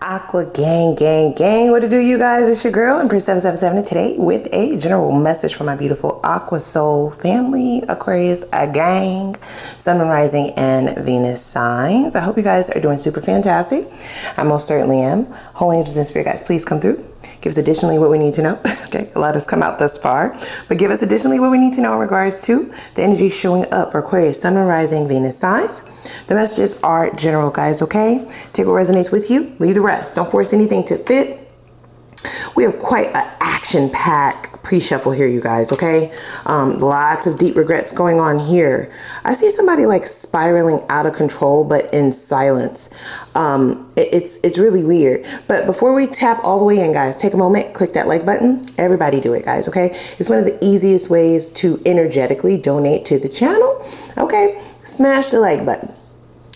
Aqua gang. What to do, you guys? It's your girl, Empress 777, today with a general message for my beautiful Aqua Soul family, Aquarius gang, Sun, Moon, Rising, and Venus signs. I hope you guys are doing super fantastic. I most certainly am. Holy angels and spirit guides, please come through. Give us additionally what we need to know. Okay, a lot has come out thus far, but give us additionally what we need to know in regards to the energy showing up for Aquarius, Sun, Moon, Rising, Venus signs. The messages are general, guys, okay? Take what resonates with you, leave the rest. Don't force anything to fit. We have quite an action-packed pre-shuffle here, you guys, okay? Lots of deep regrets going on here. I see somebody like spiraling out of control, but in silence. It's really weird. But before we tap all the way in, guys, take a moment, click that like button. Everybody do it, guys, okay? It's one of the easiest ways to energetically donate to the channel, okay? Smash the like button.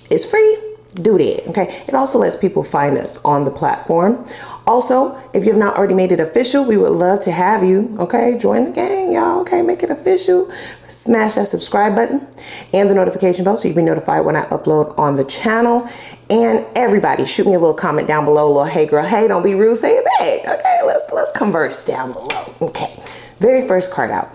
It's free. Do that, okay? It also lets people find us on the platform. Also, if you have not already made it official, we would love to have you, okay? Join the gang, y'all, okay? Make it official. Smash that subscribe button and the notification bell so you can be notified when I upload on the channel. And everybody, shoot me a little comment down below, a little hey girl, hey, don't be rude, say it back, okay? Let's converse down below, okay? Very first card out.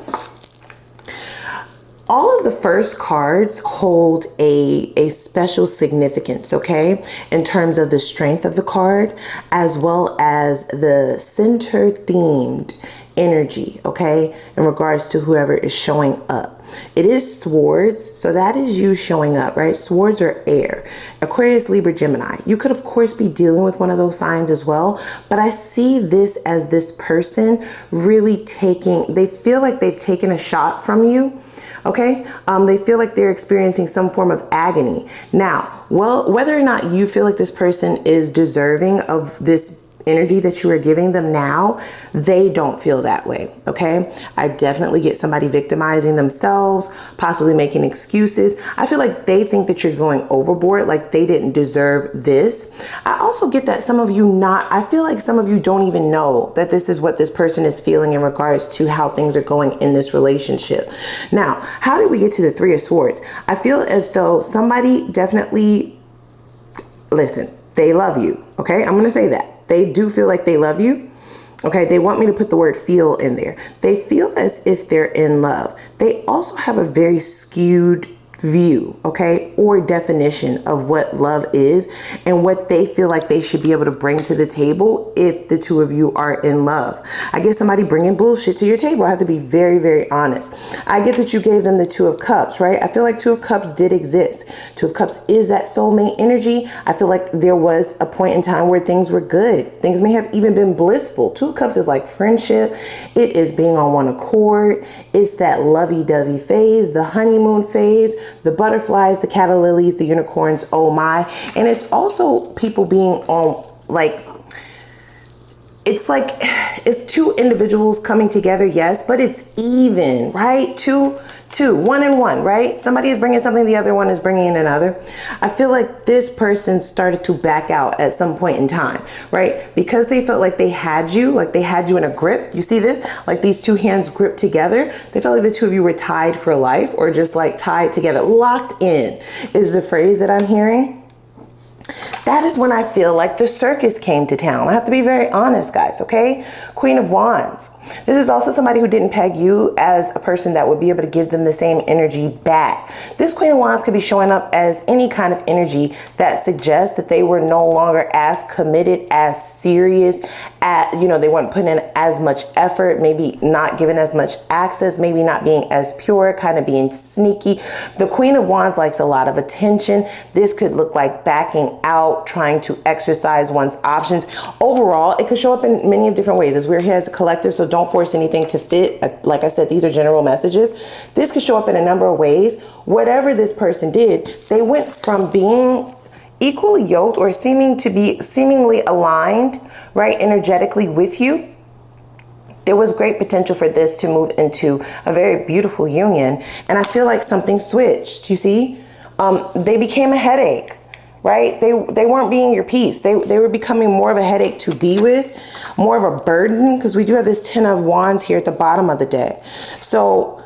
All of the first cards hold a special significance, okay, in terms of the strength of the card, as well as the center themed energy, okay, in regards to whoever is showing up. It is swords, so that is you showing up, right? Swords are air. Aquarius, Libra, Gemini. You could, of course, be dealing with one of those signs as well, but I see this as this person really they feel like they've taken a shot from you. Okay, they feel like they're experiencing some form of agony. Now, well, whether or not you feel like this person is deserving of this energy that you are giving them now, they don't feel that way, okay? I definitely get somebody victimizing themselves, possibly making excuses. I feel like they think that you're going overboard, like they didn't deserve this. I also get that some of you I feel like some of you don't even know that this is what this person is feeling in regards to how things are going in this relationship. Now, how did we get to the Three of Swords? I feel as though somebody definitely, listen, they love you, okay? I'm gonna say that. They do feel like they love you. Okay, they want me to put the word feel in there. They feel as if they're in love. They also have a very skewed view, okay, or definition of what love is and what they feel like they should be able to bring to the table if the two of you are in love. I get somebody bringing bullshit to your table. I have to be very, very honest. I get that you gave them the Two of Cups, right? I feel like Two of Cups did exist. Two of Cups is that soulmate energy. I feel like there was a point in time where things were good. Things may have even been blissful. Two of Cups is like friendship. It is being on one accord. It's that lovey-dovey phase, the honeymoon phase, the butterflies, the calla lilies, the unicorns, oh my. And it's also people being on, like, it's two individuals coming together, yes, but it's even, right? Two, one and one, right? Somebody is bringing something, the other one is bringing in another. I feel like this person started to back out at some point in time, right? Because they felt like they had you in a grip. You see this? Like these two hands gripped together. They felt like the two of you were tied for life, or just like tied together. Locked in is the phrase that I'm hearing. That is when I feel like the circus came to town. I have to be very honest, guys, okay? Queen of Wands. This is also somebody who didn't peg you as a person that would be able to give them the same energy back. This Queen of Wands could be showing up as any kind of energy that suggests that they were no longer as committed, as serious, they weren't putting in as much effort, maybe not giving as much access, maybe not being as pure, kind of being sneaky. The Queen of Wands likes a lot of attention. This could look like backing out, trying to exercise one's options. Overall, it could show up in many different ways, as we're here as a collective, so don't force anything to fit. Like I said, these are general messages. This could show up in a number of ways. Whatever this person did, they went from being equally yoked or seemingly aligned, right, energetically with you. There was great potential for this to move into a very beautiful union. And I feel like something switched, you see? They became a headache, right? They weren't being your peace. They were becoming more of a headache to be with, more of a burden, because we do have this Ten of Wands here at the bottom of the deck. So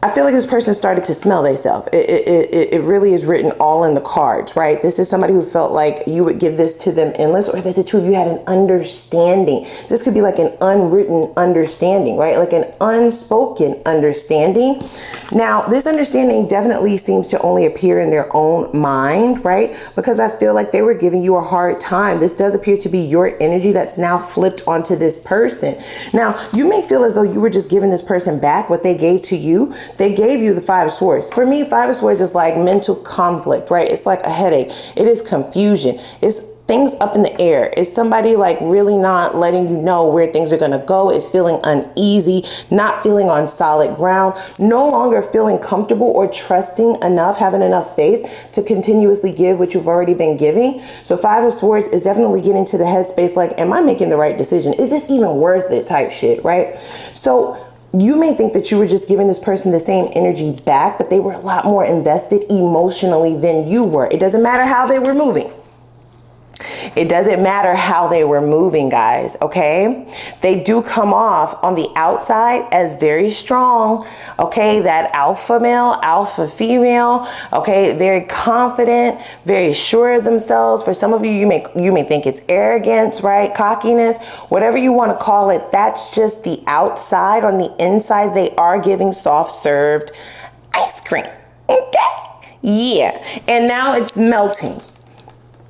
I feel like this person started to smell themselves. It really is written all in the cards, right? This is somebody who felt like you would give this to them endless, or that the two of you had an understanding. This could be like an unwritten understanding, right? Like an unspoken understanding. Now, this understanding definitely seems to only appear in their own mind, right? Because I feel like they were giving you a hard time. This does appear to be your energy that's now flipped onto this person. Now, you may feel as though you were just giving this person back what they gave to you. They gave you the Five of Swords. For me, Five of Swords is like mental conflict, right? It's like a headache. It is confusion. It's things up in the air. It's somebody like really not letting you know where things are going to go. It's feeling uneasy, not feeling on solid ground, no longer feeling comfortable or trusting enough, having enough faith to continuously give what you've already been giving. So Five of Swords is definitely getting to the headspace like, am I making the right decision? Is this even worth it type shit, right? So you may think that you were just giving this person the same energy back, but they were a lot more invested emotionally than you were. It doesn't matter how they were moving. It doesn't matter how they were moving, guys, okay? They do come off on the outside as very strong, okay? That alpha male, alpha female, okay? Very confident, very sure of themselves. For some of you, you may think it's arrogance, right? Cockiness, whatever you want to call it. That's just the outside. On the inside, they are giving soft-served ice cream, okay? Yeah, and now it's melting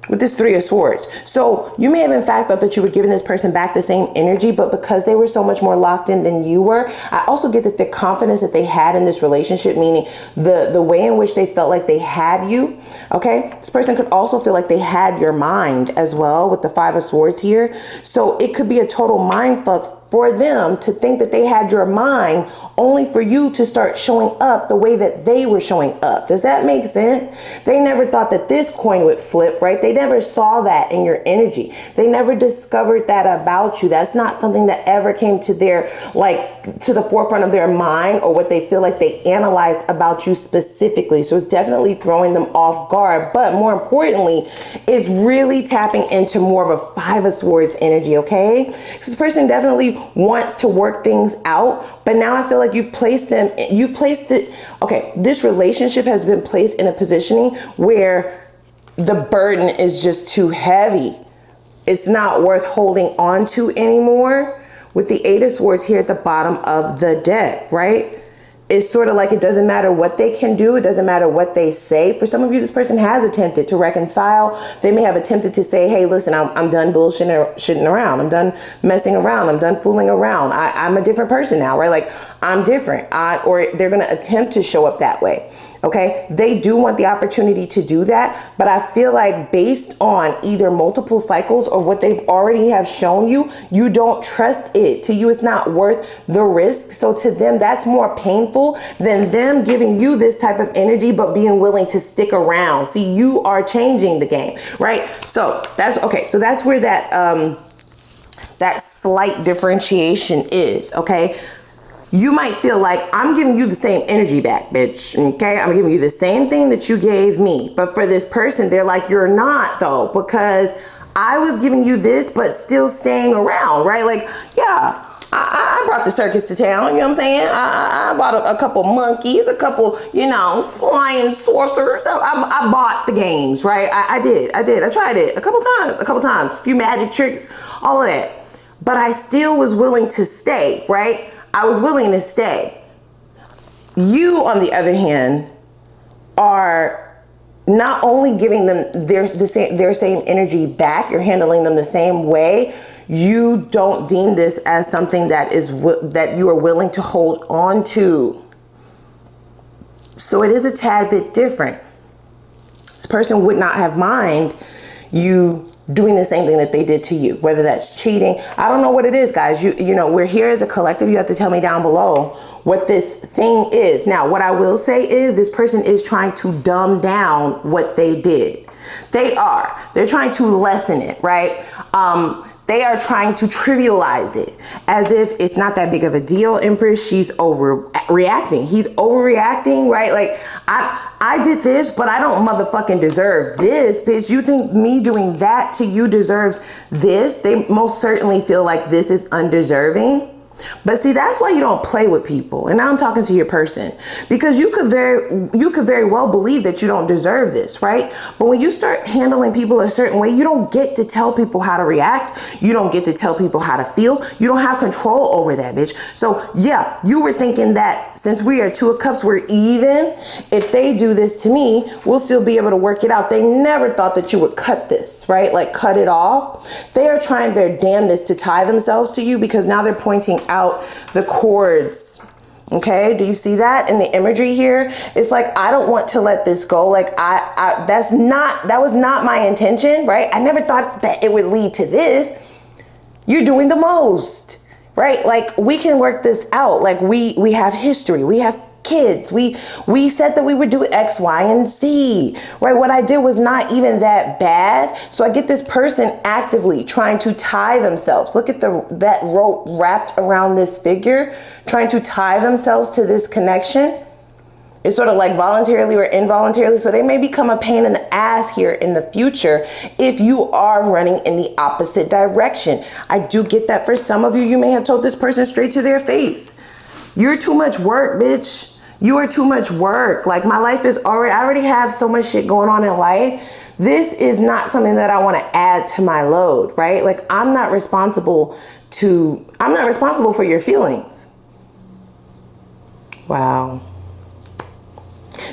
with this Three of Swords. So you may have in fact thought that you were giving this person back the same energy, but because they were so much more locked in than you were, I also get that the confidence that they had in this relationship, meaning the way in which they felt like they had you, okay? This person could also feel like they had your mind as well with the Five of Swords here. So it could be a total mind fuck for them to think that they had your mind only for you to start showing up the way that they were showing up. Does that make sense? They never thought that this coin would flip, right? They never saw that in your energy. They never discovered that about you. That's not something that ever came to their, like, to the forefront of their mind, or what they feel like they analyzed about you specifically. So it's definitely throwing them off guard. But more importantly, it's really tapping into more of a Five of Swords energy, okay? Because this person definitely wants to work things out, but now I feel like you've placed it, okay, this relationship has been placed in a positioning where the burden is just too heavy. It's not worth holding on to anymore. With the Eight of Swords here at the bottom of the deck, right? It's sort of like it doesn't matter what they can do. It doesn't matter what they say. For some of you, this person has attempted to reconcile. They may have attempted to say, hey, listen, I'm done bullshitting around. I'm done messing around. I'm done fooling around. I'm a different person now, right? Like, I'm different. Or they're going to attempt to show up that way. Okay, they do want the opportunity to do that, but I feel like based on either multiple cycles or what they've already have shown you, you don't trust it. To you, it's not worth the risk. So to them, that's more painful than them giving you this type of energy, but being willing to stick around. See, you are changing the game, right? So that's okay. So that's where that that slight differentiation is. Okay. You might feel like I'm giving you the same energy back, bitch. Okay, I'm giving you the same thing that you gave me. But for this person, they're like, you're not though, because I was giving you this, but still staying around, right? Like, yeah, I brought the circus to town. You know what I'm saying? I bought a couple monkeys, a couple, you know, flying sorcerers. I bought the games, right? I did. I tried it a couple times, a few magic tricks, all of that. But I still was willing to stay, right? I was willing to stay. You, on the other hand, are not only giving them their same energy back, you're handling them the same way. You don't deem this as something that you are willing to hold on to. So it is a tad bit different. This person would not have mind you doing the same thing that they did to you, whether that's cheating. I don't know what it is, guys. You know, we're here as a collective. You have to tell me down below what this thing is. Now, what I will say is this person is trying to dumb down what they did. They're trying to lessen it, right? They are trying to trivialize it as if it's not that big of a deal. Empress, she's overreacting. He's overreacting, right? Like, I did this, but I don't motherfucking deserve this, bitch. You think me doing that to you deserves this? They most certainly feel like this is undeserving. But see, that's why you don't play with people. And now I'm talking to your person, because you could very well believe that you don't deserve this, right? But when you start handling people a certain way, you don't get to tell people how to react. You don't get to tell people how to feel. You don't have control over that, bitch. So yeah, you were thinking that since we are 2 of Cups, we're even. If they do this to me, we'll still be able to work it out. They never thought that you would cut this, right? Like cut it off. They are trying their damnedest to tie themselves to you, because now they're pointing out the cords. Okay, do you see that in the imagery here? It's like, I don't want to let this go. Like that was not my intention, right? I never thought that it would lead to this. You're doing the most, right? Like we can work this out. Like we have history, we have kids, we said that we would do X, Y, and Z, right? What I did was not even that bad. So I get this person actively trying to tie themselves. Look at that rope wrapped around this figure, trying to tie themselves to this connection. It's sort of like voluntarily or involuntarily. So they may become a pain in the ass here in the future if you are running in the opposite direction. I do get that for some of you. You may have told this person straight to their face, you're too much work, bitch. You are too much work. Like my life is I already have so much shit going on in life. This is not something that I want to add to my load, right? Like I'm not responsible for your feelings. Wow.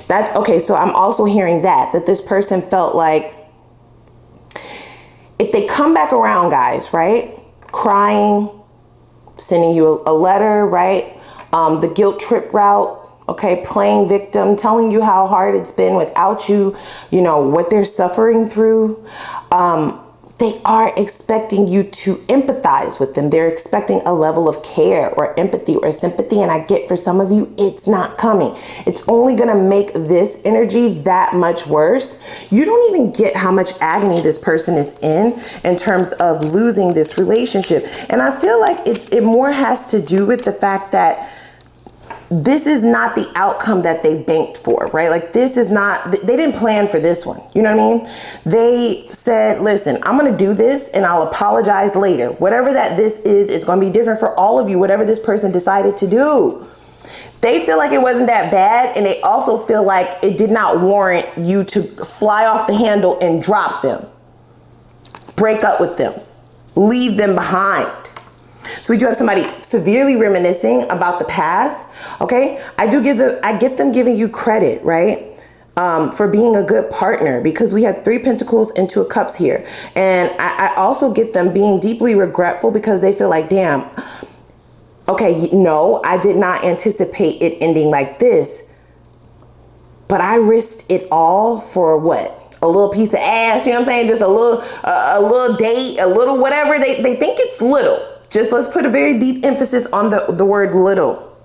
That's okay. So I'm also hearing that this person felt like if they come back around, guys, right? Crying, sending you a letter, right? The guilt trip route. Okay, playing victim, telling you how hard it's been without you, you know, what they're suffering through. They are expecting you to empathize with them. They're expecting a level of care or empathy or sympathy. And I get for some of you, it's not coming. It's only going to make this energy that much worse. You don't even get how much agony this person is in terms of losing this relationship. And I feel like it more has to do with the fact that this is not the outcome that they banked for, right? Like this is not, they didn't plan for this one. You know what I mean? They said, listen, I'm going to do this and I'll apologize later. Whatever that this is going to be different for all of you, whatever this person decided to do. They feel like it wasn't that bad. And they also feel like it did not warrant you to fly off the handle and drop them, break up with them, leave them behind. So we do have somebody severely reminiscing about the past. Okay, I get them giving you credit, right? For being a good partner, because we have 3 Pentacles and 2 of Cups here. And I also get them being deeply regretful because they feel like, damn, okay, no, I did not anticipate it ending like this, but I risked it all for what? A little piece of ass, you know what I'm saying? Just a little date, a little whatever. They think it's little. Just let's put a very deep emphasis on the word little.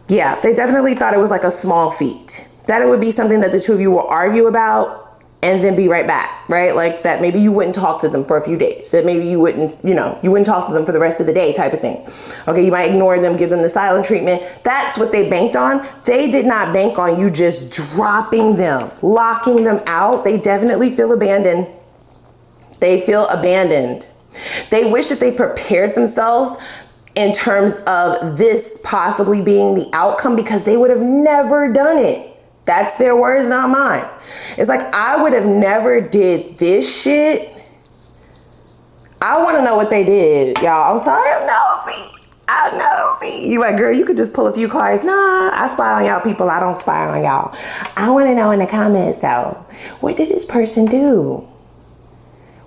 Yeah, they definitely thought it was like a small feat. That it would be something that the 2 of you will argue about and then be right back, right? Like that maybe you wouldn't talk to them for a few days. That maybe you wouldn't talk to them for the rest of the day type of thing. Okay, you might ignore them, give them the silent treatment. That's what they banked on. They did not bank on you just dropping them, locking them out. They definitely feel abandoned. They feel abandoned. They wish that they prepared themselves in terms of this possibly being the outcome, because they would have never done it. That's their words, not mine. It's like, I would have never did this shit. I want to know what they did, y'all. I'm sorry, I'm nosy. I'm nosy. You like, girl, you could just pull a few cards. Nah, I spy on y'all people. I don't spy on y'all. I want to know in the comments though, what did this person do?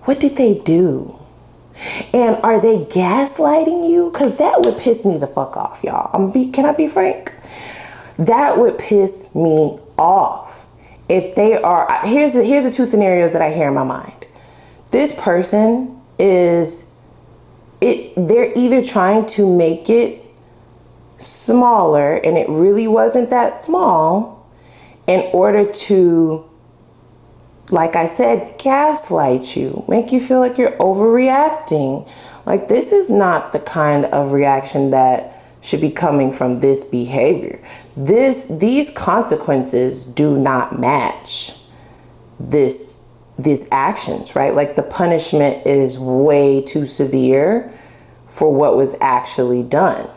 What did they do? And are they gaslighting you? Because that would piss me the fuck off, y'all. Can I be frank? That would piss me off. If they are, here's the 2 scenarios that I hear in my mind. This person they're either trying to make it smaller, and it really wasn't that small, in order to, like I said, gaslight you, make you feel like you're overreacting. Like this is not the kind of reaction that should be coming from this behavior. These consequences do not match these actions, right? Like the punishment is way too severe for what was actually done.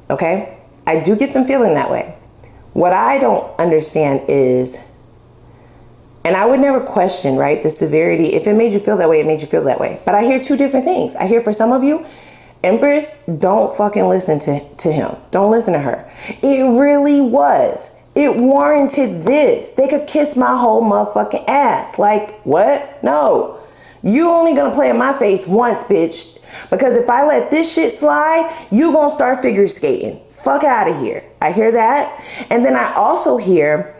Okay? I do get them feeling that way. What I don't understand is, and I would never question, right, the severity. If it made you feel that way, it made you feel that way. But I hear two different things. I hear for some of you, Empress, don't fucking listen to him. Don't listen to her. It really was. It warranted this. They could kiss my whole motherfucking ass. Like, what? No. You only gonna play in my face once, bitch. Because if I let this shit slide, you gonna start figure skating. Fuck out of here. I hear that. And then I also hear,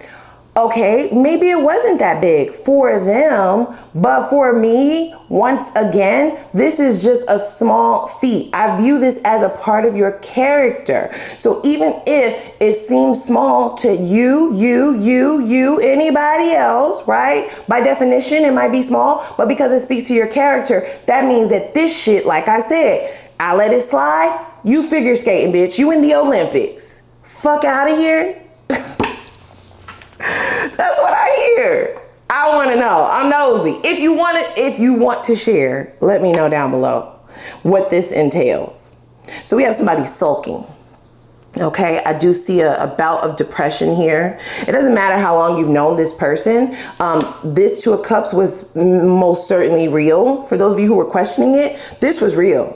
okay, maybe it wasn't that big for them, but for me, once again, this is just a small feat. I view this as a part of your character. So even if it seems small to you, anybody else, right? By definition, it might be small, but because it speaks to your character, that means that this shit, like I said, I let it slide, you figure skating, bitch. You in the Olympics. Fuck out of here. That's what I hear. I want to know. I'm nosy. If you want to share, let me know down below what this entails. So we have somebody sulking. Okay, I do see a bout of depression here. It doesn't matter how long you've known this person. This Two of Cups was most certainly real. For those of you who were questioning it, this was real.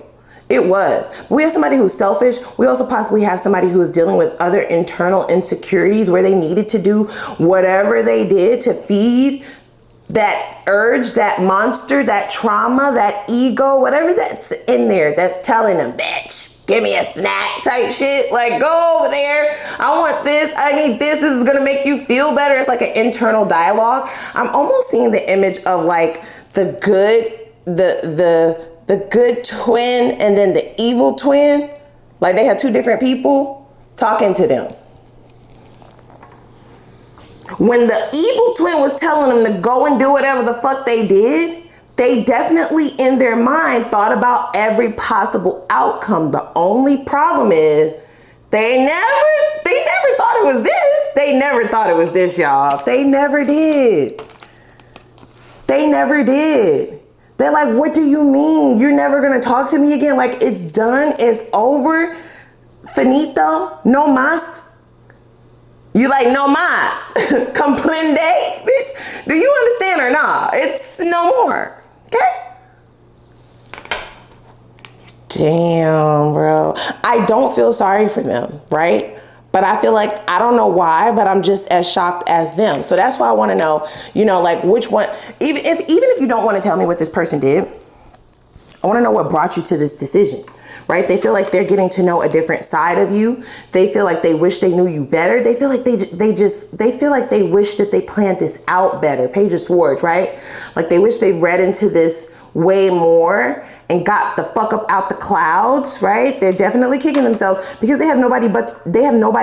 It was. We have somebody who's selfish. We also possibly have somebody who is dealing with other internal insecurities where they needed to do whatever they did to feed that urge, that monster, that trauma, that ego, whatever that's in there that's telling them, bitch, give me a snack type shit. Like, go over there. I want this. I need this. This is going to make you feel better. It's like an internal dialogue. I'm almost seeing the image of like the good, the good twin and then the evil twin. Like they have two different people talking to them. When the evil twin was telling them to go and do whatever the fuck they did, they definitely in their mind thought about every possible outcome. The only problem is they never thought it was this. They never thought it was this, y'all. They never did. They never did. They're like, what do you mean? You're never going to talk to me again? Like, it's done. It's over. Finito. No más. You like, no más. Comprende, bitch. Do you understand or not? It's no more. Okay? Damn, bro. I don't feel sorry for them, right? But I feel like, I don't know why, but I'm just as shocked as them. So that's why I want to know, you know, like which one, even if you don't want to tell me what this person did, I want to know what brought you to this decision, right? They feel like they're getting to know a different side of you. They feel like they wish they knew you better. They feel like they feel like they wish that they planned this out better. Page of Swords, right? Like they wish they read into this way more and got the fuck up out the clouds, right? They're definitely kicking themselves because they have nobody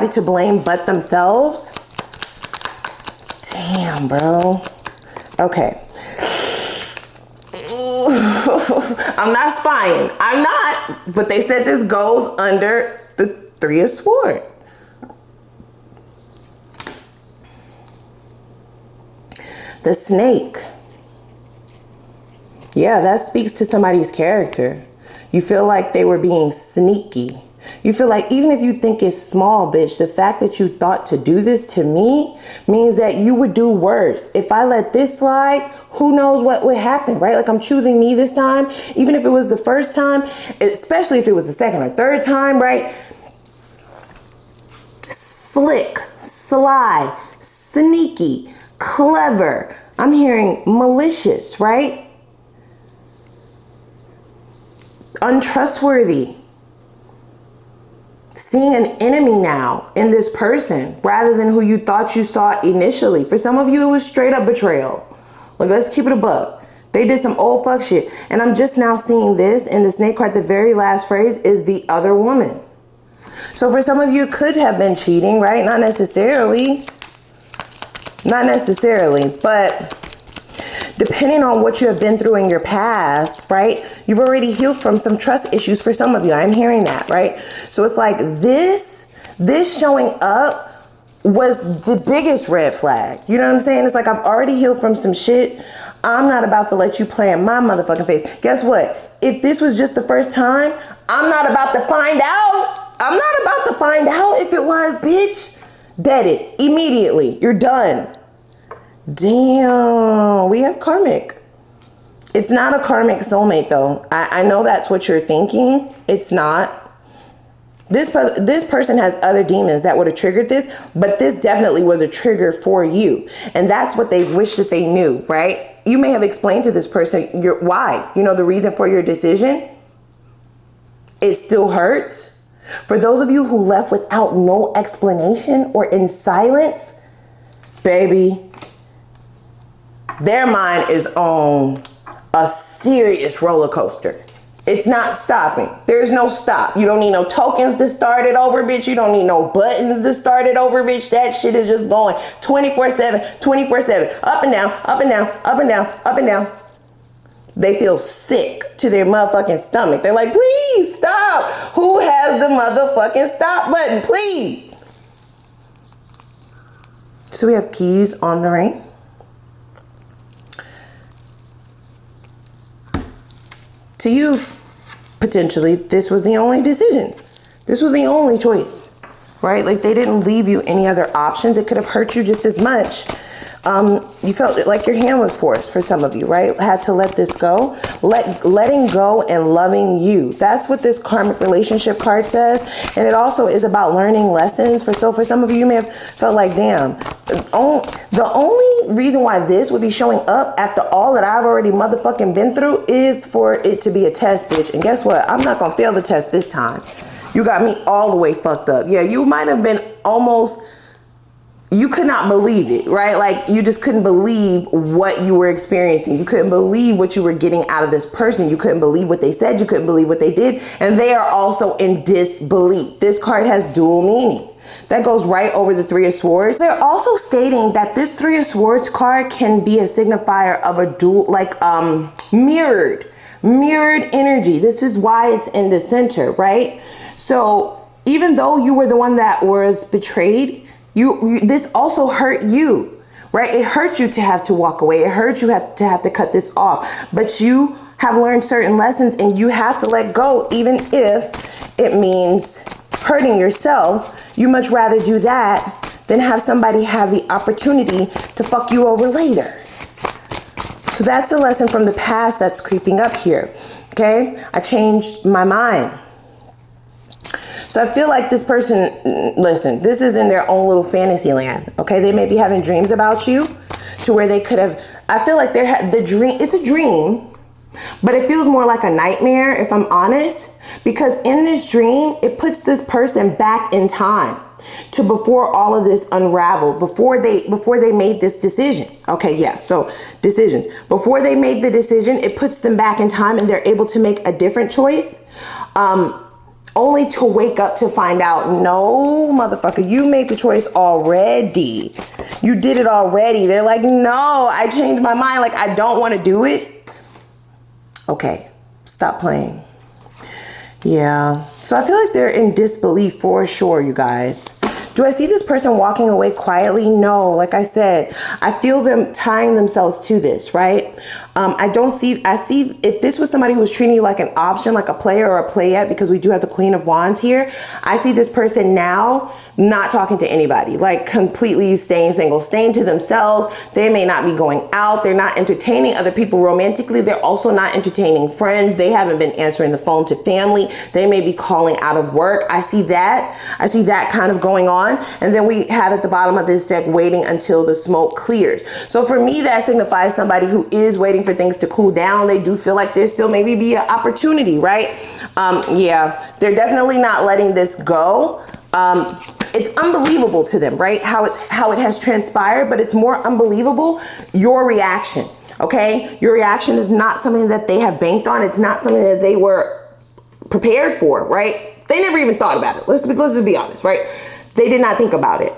to blame but themselves. Damn, bro. Okay. I'm not spying. I'm not. But they said this goes under the Three of Swords. The Snake. Yeah, that speaks to somebody's character. You feel like they were being sneaky. You feel like even if you think it's small, bitch, the fact that you thought to do this to me means that you would do worse. If I let this slide, who knows what would happen, right? Like I'm choosing me this time, even if it was the first time, especially if it was the second or third time, right? Slick, sly, sneaky, clever. I'm hearing malicious, right? Untrustworthy. Seeing an enemy now in this person rather than who you thought you saw initially. For some of you, it was straight up betrayal. Like, let's keep it a buck. They did some old fuck shit. And I'm just now seeing this in the Snake card. The very last phrase is the other woman. So for some of you, it could have been cheating, right? Not necessarily. Not necessarily, but depending on what you have been through in your past, right? You've already healed from some trust issues for some of you. I'm hearing that, right? So it's like this showing up was the biggest red flag. You know what I'm saying? It's like I've already healed from some shit. I'm not about to let you play in my motherfucking face. Guess what? if this was just the first time, I'm not about to find out. I'm not about to find out if it was, bitch. Dead it immediately. You're done. Damn, we have karmic. It's not a karmic soulmate though. I know that's what you're thinking. It's not. This person has other demons that would have triggered this, but this definitely was a trigger for you. And that's what they wish that they knew, right? You may have explained to this person why, you know, the reason for your decision. It still hurts. For those of you who left without no explanation or in silence, baby, their mind is on a serious roller coaster. It's not stopping. There's no stop. You don't need no tokens to start it over, bitch. You don't need no buttons to start it over, bitch. That shit is just going 24/7, 24/7, up and down, up and down, up and down, up and down. They feel sick to their motherfucking stomach. They're like, please stop. Who has the motherfucking stop button, please? So we have keys on the ring. To you, potentially, this was the only decision. This was the only choice, right? Like they didn't leave you any other options. It could have hurt you just as much. You felt like your hand was forced for some of you, right? Had to let this go. Letting go and loving you. That's what this karmic relationship card says. And it also is about learning lessons. For some of you, you may have felt like, damn, the only reason why this would be showing up after all that I've already motherfucking been through is for it to be a test, bitch. And guess what? I'm not gonna fail the test this time. You got me all the way fucked up. Yeah, you might have been almost... You could not believe it, right? Like you just couldn't believe what you were experiencing. You couldn't believe what you were getting out of this person. You couldn't believe what they said. You couldn't believe what they did. And they are also in disbelief. This card has dual meaning. That goes right over the Three of Swords. They're also stating that this Three of Swords card can be a signifier of a dual, like mirrored energy. This is why it's in the center, right? So even though you were the one that was betrayed, this also hurt you, right? It hurt you to have to walk away. It hurt you to have to cut this off. But you have learned certain lessons and you have to let go, even if it means hurting yourself. You much rather do that than have somebody have the opportunity to fuck you over later. So that's a lesson from the past that's creeping up here, okay? I changed my mind. So I feel like this person, listen, this is in their own little fantasy land, okay? They may be having dreams about you to where they could have, I feel like the dream, it's a dream, but it feels more like a nightmare, if I'm honest, because in this dream, it puts this person back in time to before all of this unraveled, before they made this decision. Okay, yeah, so decisions. Before they made the decision, it puts them back in time and they're able to make a different choice. Only to wake up to find out, no, motherfucker, you made the choice already. You did it already. They're like, no, I changed my mind. Like, I don't want to do it. Okay, stop playing. Yeah, so I feel like they're in disbelief for sure, you guys. Do I see this person walking away quietly? No, like I said, I feel them tying themselves to this, right? I see if this was somebody who was treating you like an option, like a player or a playette, because we do have the Queen of Wands here. I see this person now not talking to anybody, like completely staying single, staying to themselves. They may not be going out. They're not entertaining other people romantically. They're also not entertaining friends. They haven't been answering the phone to family. They may be calling out of work. I see that kind of going on. And then we have at the bottom of this deck waiting until the smoke clears. So for me, that signifies somebody who is waiting for things to cool down. They do feel like there still maybe be an opportunity, right? Yeah, they're definitely not letting this go. It's unbelievable to them, right? How it has transpired, but it's more unbelievable your reaction. Okay, your reaction is not something that they have banked on. It's not something that they were prepared for, right? They never even thought about it. Let's just be honest, right? They did not think about it.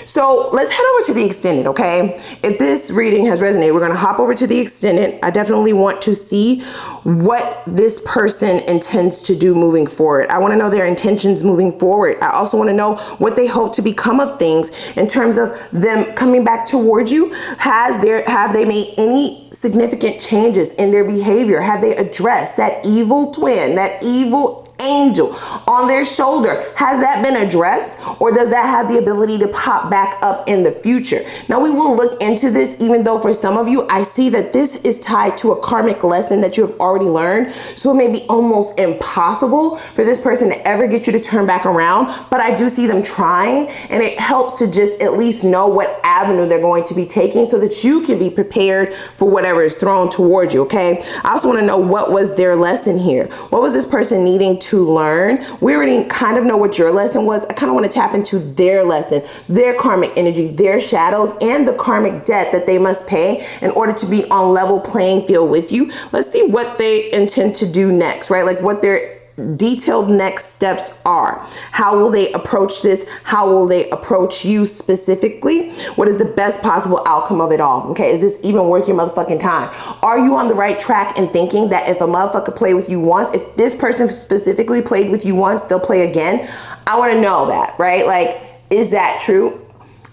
So let's head over to the extended, okay? If this reading has resonated, we're going to hop over to the extended. I definitely want to see what this person intends to do moving forward. I want to know their intentions moving forward. I also want to know what they hope to become of things in terms of them coming back towards you. Have they made any significant changes in their behavior? Have they addressed that evil twin, that evil angel on their shoulder? Has that been addressed, or does that have the ability to pop back up in the future? Now, we will look into this, even though for some of you, I see that this is tied to a karmic lesson that you have already learned. So it may be almost impossible for this person to ever get you to turn back around, but I do see them trying, and it helps to just at least know what avenue they're going to be taking so that you can be prepared for whatever is thrown towards you, okay? I also want to know, what was their lesson here? What was this person needing to learn? We already kind of know what your lesson was. I kind of want to tap into their lesson, their karmic energy, their shadows, and the karmic debt that they must pay in order to be on level playing field with you. Let's see what they intend to do next, right? Like what their detailed next steps are. How will they approach this? How will they approach you specifically? What is the best possible outcome of it all? Okay, is this even worth your motherfucking time? Are you on the right track in thinking that if a motherfucker played with you once, if this person specifically played with you once, they'll play again? I want to know that, right? Like, is that true?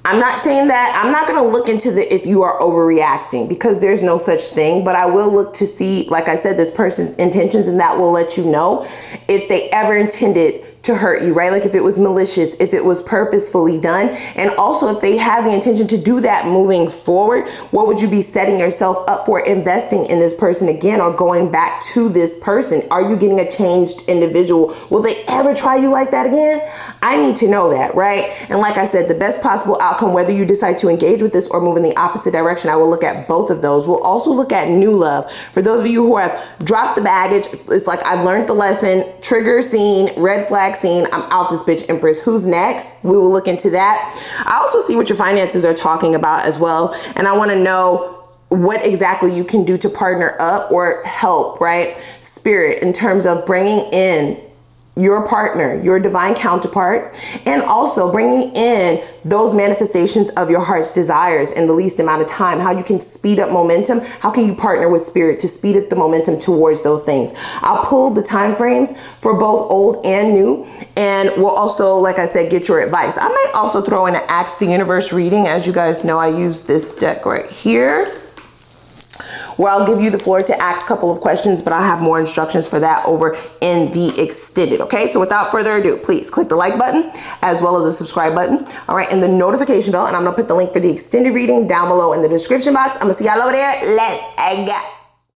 I'm not saying that. I'm not going to look into the if you are overreacting, because there's no such thing, but I will look to see, like I said, this person's intentions, and that will let you know if they ever intended to hurt you, right? Like if it was malicious, if it was purposefully done, and also if they have the intention to do that moving forward, what would you be setting yourself up for investing in this person again, or going back to this person? Are you getting a changed individual? Will they ever try you like that again? I need to know that, right? And like I said, the best possible outcome, whether you decide to engage with this or move in the opposite direction, I will look at both of those. We'll also look at new love. For those of you who have dropped the baggage, it's like, I've learned the lesson, trigger seen, red flag seen, I'm out this bitch, Empress. Who's next? We will look into that. I also see what your finances are talking about as well. And I want to know what exactly you can do to partner up or help, right? Spirit, in terms of bringing in your partner, your divine counterpart, and also bringing in those manifestations of your heart's desires in the least amount of time, how you can speed up momentum. How can you partner with spirit to speed up the momentum towards those things? I'll pull the time frames for both old and new, and we'll also, like I said, get your advice. I might also throw in an Ask the Universe reading. As you guys know, I use this deck right here, where I'll give you the floor to ask a couple of questions, but I'll have more instructions for that over in the extended, okay? So without further ado, please click the like button as well as the subscribe button, all right, and the notification bell, and I'm gonna put the link for the extended reading down below in the description box. I'm gonna see y'all over there. Let's go.